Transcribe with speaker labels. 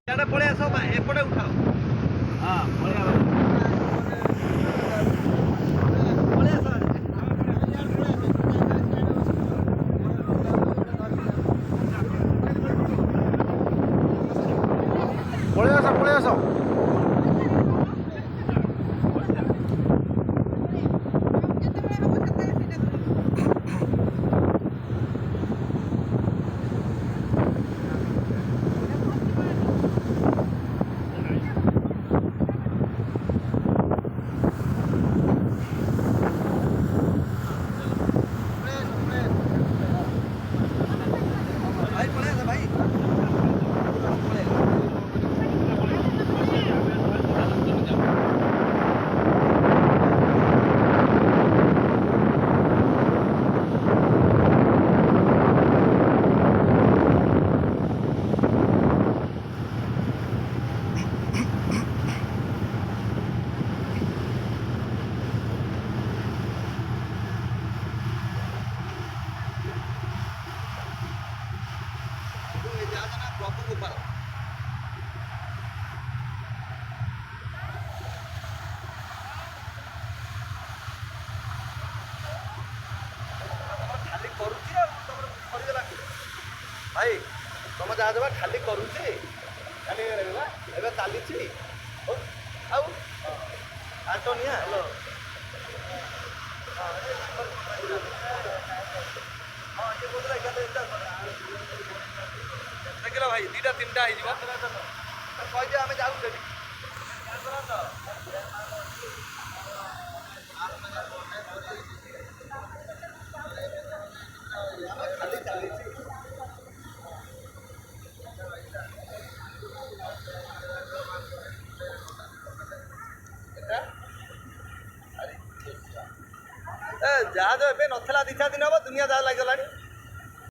Speaker 1: इधर पड़े आस एपटे उठाओ। हाँ पड़े
Speaker 2: पळय आस
Speaker 1: भाई पड़े आस भाई प्रॉपर ऊपर खाली करुची सरीगला भाई तुम जहाज खाली करुची एवं चली आटो निया हेलो देखिल भाई दुटा तीन टा कहीदे आम जाऊँ खाली चली जहाज ए नथला 2-4 दिन हम दुनिया जहाज लग